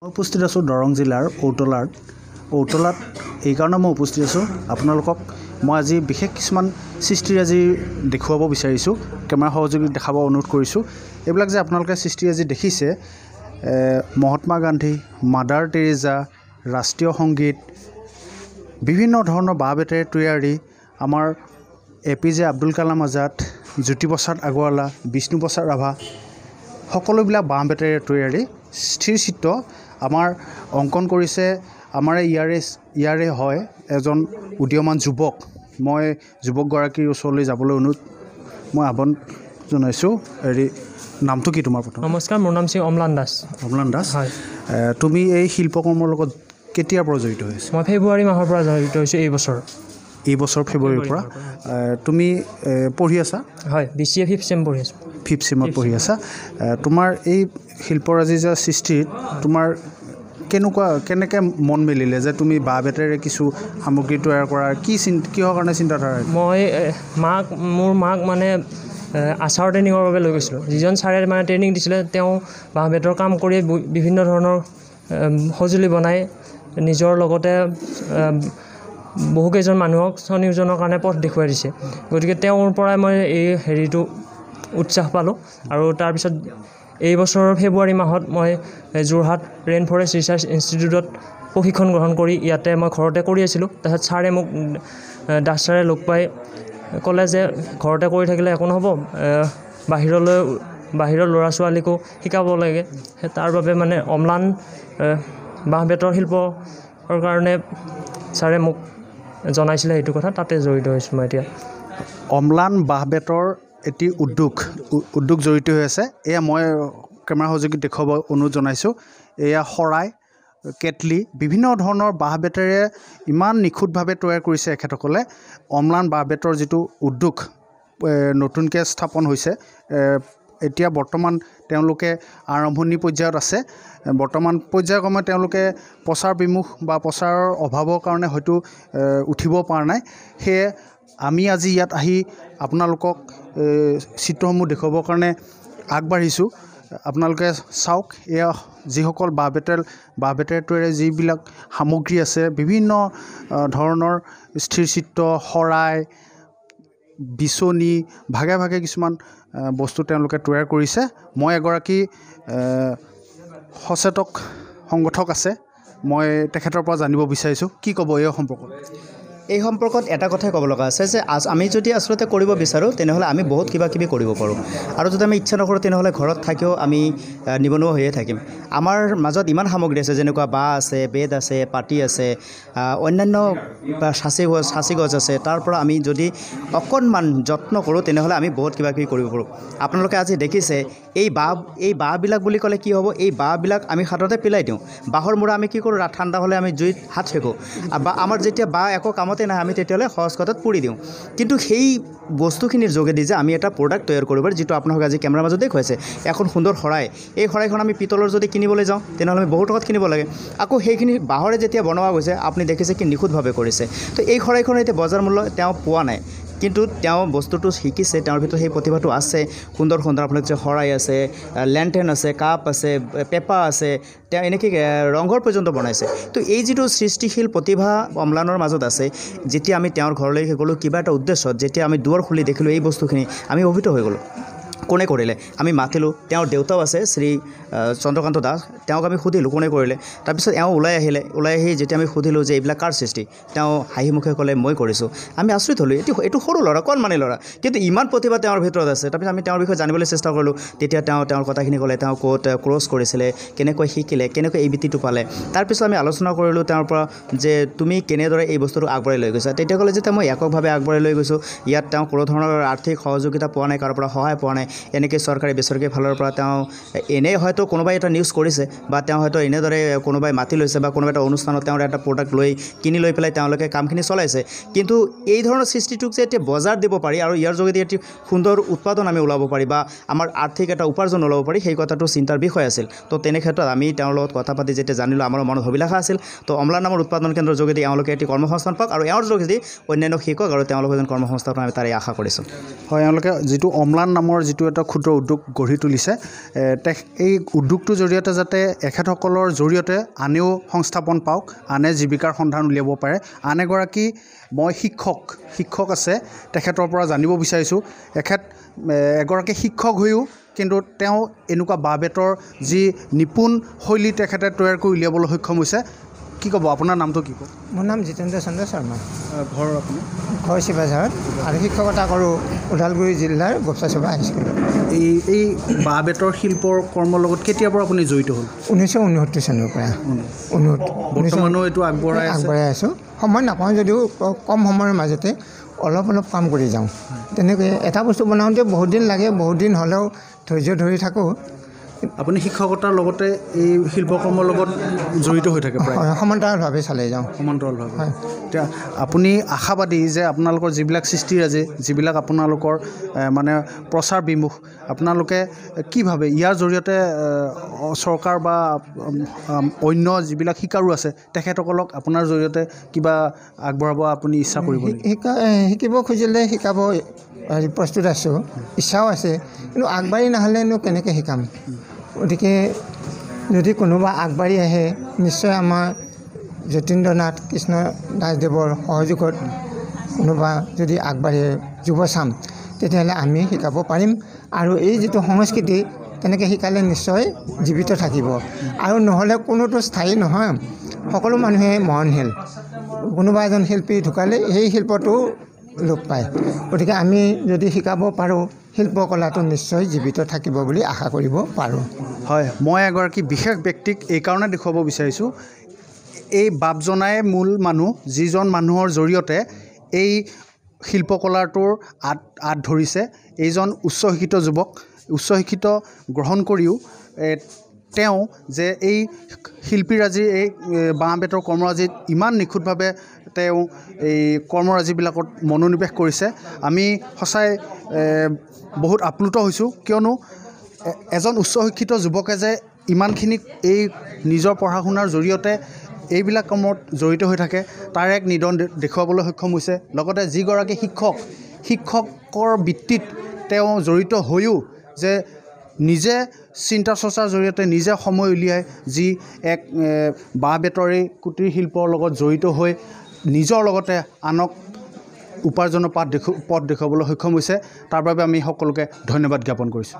মই উপস্থিত আছোঁ দৰং জিলাৰ ঔটলাত এই কাৰণে মই উপস্থিত আছোঁ আপোনালোকক মই আজি বিশেষ কিছুমান সৃষ্টি আজি দেখুৱাব বিচাৰিছোঁ কেমেৰা সহযোগী দেখাব অনুৰোধ কৰিছোঁ এইবিলাক যে আপোনালোকে সৃষ্টি আজি দেখিছে মহাত্মা গান্ধী মাদাৰ টেৰেছা ৰাষ্ট্ৰীয় সংগীত বিভিন্ন ধৰণৰ বাঁহ বেতেৰে তৈয়াৰী আমাৰ APJ আব্দুল কালাম আজাদ জ্যোতিপ্ৰসাদ আগৰৱালা বিষ্ণুপ্ৰসাদ ৰাভা সকলোবিলাক বাঁহ বেতেৰে তৈয়াৰী স্থিৰ চিত্ৰ আমাৰ অংকন কৰিছে আমাৰ ইয়াৰে হয় এজন উদীয়মান যুৱক মই যুৱকগৰাকীৰ ওচৰলৈ যাবলৈ মই আহ্বান জনাইছোঁ হেৰি নামটো কি তোমাৰ প্ৰথম নমস্কাৰ মোৰ নাম শ্ৰী অম্লান দাস হয় তুমি এই শিল্পকৰ্মৰ লগত কেতিয়াৰ পৰা জড়িত হৈছা মই ফেব্ৰুৱাৰী মাহৰ পৰা জড়িত হৈছোঁ এই বছৰ ফেব্ৰুৱাৰীৰ পৰা তুমি পঢ়ি আছা হয় BCA 5th চেম পঢ়ি আছোঁ 5th চেমত পঢ়ি আছা তোমাৰ এই শিল্পৰাজি যে সৃষ্টিত তোমাৰ কেনেকৈ মন মেলিলে যে তুমি বাঁহ বেতেৰে কিছু সামগ্ৰী তৈয়াৰ কৰাৰ কিহৰ কাৰণে চিন্তাধাৰা মই মোৰ মাক মানে আচাৰ ট্ৰেইনিঙৰ বাবে লৈ গৈছিলোঁ যিজন ছাৰে মানে ট্ৰেইনিং দিছিলে তেওঁ বাঁহ বেতৰ কাম কৰি বিভিন্ন ধৰণৰ সঁজুলি বনাই নিজৰ লগতে বহুকেইজন মানুহক স্বনিয়োজনৰ কাৰণে পথ দেখুৱাই দিছে গতিকে তেওঁৰ পৰাই মই এই হেৰিটো উৎসাহ পালোঁ আৰু তাৰপিছত এই বছৰৰ ফেব্ৰুৱাৰী মাহত মই যোৰহাট ৰেইন ফৰেষ্ট ৰিচাৰ্চ ইনষ্টিটিউটত প্ৰশিক্ষণ গ্ৰহণ কৰি ইয়াতে মই ঘৰতে কৰি আছিলোঁ তাৰপিছত ছাৰে মোক দাস ছাৰে লগ পাই ক'লে যে ঘৰতে কৰি থাকিলে একো নহ'ব বাহিৰৰ ল'ৰা ছোৱালীকো শিকাব লাগে তাৰ বাবে মানে অম্লান বাঁহ বেতৰ শিল্পৰ কাৰণে ছাৰে মোক জনাইছিলে এইটো কথা তাতে জড়িত হৈছোঁ মই এতিয়া অম্লান বাঁহ বেতৰ এটি উদ্যোগ জড়িত হৈ আছে এয়া মই কেমেৰা সহযোগীক দেখুৱাব অনুৰোধ জনাইছোঁ এয়া শৰাই কেটলি বিভিন্ন ধৰণৰ বাঁহ বেতেৰে ইমান নিখুঁতভাৱে তৈয়াৰ কৰিছে এখেতসকলে অম্লান বাঁহ বেতৰ যিটো উদ্যোগ নতুনকৈ স্থাপন হৈছে এতিয়া বৰ্তমান তেওঁলোকে আৰম্ভণি পৰ্যায়ত আছে বৰ্তমান পৰ্যায়ক্ৰমে তেওঁলোকে প্ৰচাৰ বিমুখ বা প্ৰচাৰৰ অভাৱৰ কাৰণে হয়তো উঠিব পৰা নাই সেয়ে আমি আজি ইয়াত আহি আপোনালোকক চিত্ৰসমূহ দেখুৱাবৰ কাৰণে আগবাঢ়িছোঁ আপোনালোকে চাওক এয়া যিসকল বাঁহ বেতেৰে তৈয়াৰী যিবিলাক সামগ্ৰী আছে বিভিন্ন ধৰণৰ স্থিৰ চিত্ৰ শৰাই বিচনী ভাগে ভাগে কিছুমান বস্তু তেওঁলোকে তৈয়াৰ কৰিছে মই এগৰাকী সচেতক সংগঠক আছে মই তেখেতৰ পৰা জানিব বিচাৰিছোঁ কি ক'ব এই সম্পৰ্কত এটা কথাই ক'ব লগা আছে যে আমি যদি আচলতে কৰিব বিচাৰোঁ তেনেহ'লে আমি বহুত কিবা কিবি কৰিব পাৰোঁ আৰু যদি আমি ইচ্ছা নকৰোঁ তেনেহ'লে ঘৰত থাকিও আমি নিবনুৱা হৈয়ে থাকিম আমাৰ মাজত ইমান সামগ্ৰী আছে যেনেকুৱা বাঁহ আছে বেত আছে পাতি আছে অন্যান্য সাঁচি গছ আছে তাৰ পৰা আমি যদি অকণমান যত্ন কৰোঁ তেনেহ'লে আমি বহুত কিবা কিবি কৰিব পাৰোঁ আপোনালোকে আজি দেখিছে এই বাঁহবিলাক বুলি ক'লে কি হ'ব এই বাঁহবিলাক আমি হাততে পেলাই দিওঁ বাঁহৰ মূৰা আমি কি কৰোঁ ঠাণ্ডা হ'লে আমি জুইত হাত সেকোঁ বা আমাৰ যেতিয়া বাঁহ একো কামতে নাই আমি তেতিয়াহ'লে সহজ কথাত পুৰি দিওঁ কিন্তু সেই বস্তুখিনিৰ যোগেদি যে আমি এটা প্ৰডাক্ট তৈয়াৰ কৰিব পাৰোঁ যিটো আপোনালোকে আজি কেমেৰাৰ মাজত দেখুৱাইছে এখন সুন্দৰ শৰাই এই শৰাইখন আমি পিতলৰ যদি কিনিবলৈ যাওঁ তেনেহ'লে আমি বহুত টকাত কিনিব লাগে আকৌ সেইখিনি বাঁহৰে যেতিয়া বনোৱা গৈছে আপুনি দেখিছে কি নিখুঁতভাৱে কৰিছে তো এই শৰাইখন এতিয়া বজাৰ মূল্য তেওঁ পোৱা নাই কিন্তু তেওঁ বস্তুটো শিকিছে তেওঁৰ ভিতৰত সেই প্ৰতিভাটো আছে সুন্দৰ আপোনালোকে যে শৰাই আছে লেণ্টেন আছে কাপ আছে পেপা আছে তেওঁ এনেকৈ ৰংঘৰ পৰ্যন্ত বনাইছে তো এই যিটো সৃষ্টিশীল প্ৰতিভা অম্লানৰ মাজত আছে যেতিয়া আমি তেওঁৰ ঘৰলৈকে গ'লোঁ কিবা এটা উদ্দেশ্যত যেতিয়া আমি দুৱাৰ খুলি দেখিলোঁ এই বস্তুখিনি আমি অভিভূত হৈ গ'লোঁ কোনে কৰিলে আমি মাতিলোঁ তেওঁৰ দেউতাও আছে শ্ৰী চন্দ্ৰকান্ত দাস তেওঁক আমি সুধিলোঁ কোনে কৰিলে তাৰপিছত এওঁ ওলাই আহি যেতিয়া আমি সুধিলোঁ যে এইবিলাক কাৰ সৃষ্টি তেওঁ হাঁহিমুখে ক'লে মই কৰিছোঁ আমি আচৰিত হ'লোঁ এইটো সৰু ল'ৰা কণমানি ল'ৰা কিন্তু ইমান প্ৰতিভা তেওঁৰ ভিতৰত আছে তাৰপিছত আমি তেওঁৰ বিষয়ে জানিবলৈ চেষ্টা কৰিলোঁ তেতিয়া তেওঁৰ কথাখিনি ক'লে তেওঁ ক'ত ক্ৰছ কৰিছিলে কেনেকৈ শিকিলে কেনেকৈ এই বৃত্তিটো পালে তাৰপিছত আমি আলোচনা কৰিলোঁ তেওঁৰ পৰা যে তুমি কেনেদৰে এই বস্তুটো আগবঢ়াই লৈ গৈছা তেতিয়া ক'লে যে মই এককভাৱে আগবঢ়াই লৈ গৈছোঁ ইয়াত তেওঁ কোনো ধৰণৰ আৰ্থিক সহযোগিতা পোৱা নাই কাৰোৰ পৰা সহায় পোৱা নাই এনেকৈ চৰকাৰী বেচৰকাৰী ফালৰ পৰা তেওঁ এনেই হয়তো কোনোবাই এটা নিউজ কৰিছে বা তেওঁ হয়তো এনেদৰে কোনোবাই মাতি লৈছে বা কোনোবা এটা অনুষ্ঠানত তেওঁৰ এটা প্ৰডাক্ট কিনি লৈ পেলাই তেওঁলোকে কামখিনি চলাইছে কিন্তু এই ধৰণৰ সৃষ্টিটোক যে এতিয়া বজাৰ দিব পাৰি আৰু ইয়াৰ যোগেদি এটি সুন্দৰ উৎপাদন আমি ওলাব পাৰি বা আমাৰ আৰ্থিক এটা উপাৰ্জন ওলাব পাৰি সেই কথাটো চিন্তাৰ বিষয় আছিল তো তেনে ক্ষেত্ৰত আমি তেওঁৰ লগত কথা পাতি যেতিয়া জানিলোঁ আমাৰ মনত অভিলাষা আছিল তো অম্লান নামৰ উৎপাদন কেন্দ্ৰৰ যোগেদি এওঁলোকে এটি কৰ্মসংস্থাপন পাওক আৰু এওঁৰ যোগেদি অন্যান্য শিকক আৰু তেওঁলোকে যেন কৰ্মসংস্থাপন আমি তাৰে আশা কৰিছোঁ হয় এওঁলোকে যিটো অম্লান নামৰ যিটো এইটো এটা ক্ষুদ্ৰ উদ্যোগ গঢ়ি তুলিছে এই উদ্যোগটোৰ জৰিয়তে যাতে এখেতসকলৰ জৰিয়তে আনেও সংস্থাপন পাওক আনে জীৱিকাৰ সন্ধান উলিয়াব পাৰে আন এগৰাকী মই শিক্ষক আছে তেখেতৰ পৰা জানিব বিচাৰিছোঁ এগৰাকী শিক্ষক হৈও কিন্তু তেওঁ এনেকুৱা বাঁহ বেতৰ যি নিপুণ শৈলী তেখেতে তৈয়াৰ কৰি উলিয়াবলৈ সক্ষম হৈছে কি ক'ব আপোনাৰ নামটো কি ক'ব মোৰ নাম জিতেন্দ্ৰ চন্দ্ৰ শৰ্মা ঘৰ আপুনি ঘৰ শিৱাজাৰত আৰু শিক্ষকতা কৰোঁ ওদালগুৰি জিলাৰ গোপচাচোবা হাইস্কুলত এই বাঁহ বেতৰ শিল্পৰ কৰ্মৰ লগত কেতিয়াৰ পৰা আপুনি জড়িত হ'ল 1969 চনৰ পৰা বৰ্তমানো এইটো আগবঢ়াই আছোঁ সময় নাপাওঁ যদিও কম সময়ৰ মাজতে অলপ কাম কৰি যাওঁ তেনেকৈ এটা বস্তু বনাওঁতে বহুত দিন লাগে বহুত দিন হ'লেও ধৈৰ্য ধৰি থাকোঁ আপুনি শিক্ষকতাৰ লগতে এই শিল্পকৰ্মৰ লগত জড়িত হৈ থাকে প্ৰায় সমান্তৰালভাৱে চলাই যাওঁ সমান্তৰালভাৱে এতিয়া আপুনি আশাবাদী যে আপোনালোকৰ যিবিলাক সৃষ্টিৰাজি যিবিলাক আপোনালোকৰ মানে প্ৰচাৰ বিমুখ আপোনালোকে কি ভাবে ইয়াৰ জৰিয়তে চৰকাৰ বা অন্য যিবিলাক শিকাৰু আছে তেখেতসকলক আপোনাৰ জৰিয়তে কিবা আগবঢ়াব আপুনি ইচ্ছা কৰিব শিকিব খুজিলে শিকাব প্ৰস্তুত আছোঁ ইচ্ছাও আছে কিন্তু আগবাঢ়ি নাহিলেনো কেনেকৈ শিকাম গতিকে যদি কোনোবা আগবাঢ়ি আহে নিশ্চয় আমাৰ যতীন্দ্ৰনাথ কৃষ্ণ দাসদেৱৰ সহযোগত কোনোবা যদি আগবাঢ়ে যুৱচাম তেতিয়াহ'লে আমি শিকাব পাৰিম আৰু এই যিটো সংস্কৃতি তেনেকৈ শিকালে নিশ্চয় জীৱিত থাকিব আৰু নহ'লে কোনোটো স্থায়ী নহয় সকলো মানুহে মৰণশীল কোনোবা এজন শিল্পী ঢুকালে সেই শিল্পটো লোপ পায় গতিকে আমি যদি শিকাব পাৰোঁ শিল্পকলাটো নিশ্চয় জীৱিত থাকিব বুলি আশা কৰিব পাৰোঁ হয় মই এগৰাকী বিশেষ ব্যক্তিক এইকাৰণে দেখুৱাব বিচাৰিছোঁ এই বাপজনাই মূল মানুহ যিজন মানুহৰ জৰিয়তে এই শিল্পকলাটোৰ আঁত ধৰিছে এইজন উচ্চ শিক্ষিত যুৱক উচ্চ শিক্ষিত গ্ৰহণ কৰিও তেওঁ যে এই শিল্পীৰাজিৰ এই বাঁহ বেতৰ কৰ্মৰাজিত ইমান নিখুঁতভাৱে তেওঁ এই কৰ্মৰাজিবিলাকত মনোনিৱেশ কৰিছে আমি সঁচাই বহুত আপ্লুত হৈছোঁ কিয়নো এজন উচ্চ শিক্ষিত যুৱকে যে ইমানখিনি এই নিজৰ পঢ়া শুনাৰ জৰিয়তে এইবিলাক কামত জড়িত হৈ থাকে তাৰ এক নিদন দেখুৱাবলৈ সক্ষম হৈছে লগতে যিগৰাকী শিক্ষকৰ বৃত্তিত তেওঁ জড়িত হৈও যে নিজে চিন্তা চৰ্চাৰ জৰিয়তে নিজে সময় উলিয়াই যি এক বাঁহ বেতৰে কুটিৰ শিল্পৰ লগত জড়িত হৈ নিজৰ লগতে আনক উপাৰ্জনৰ পথ দেখুৱাবলৈ সক্ষম হৈছে তাৰ বাবে আমি সকলোকে ধন্যবাদ জ্ঞাপন কৰিছোঁ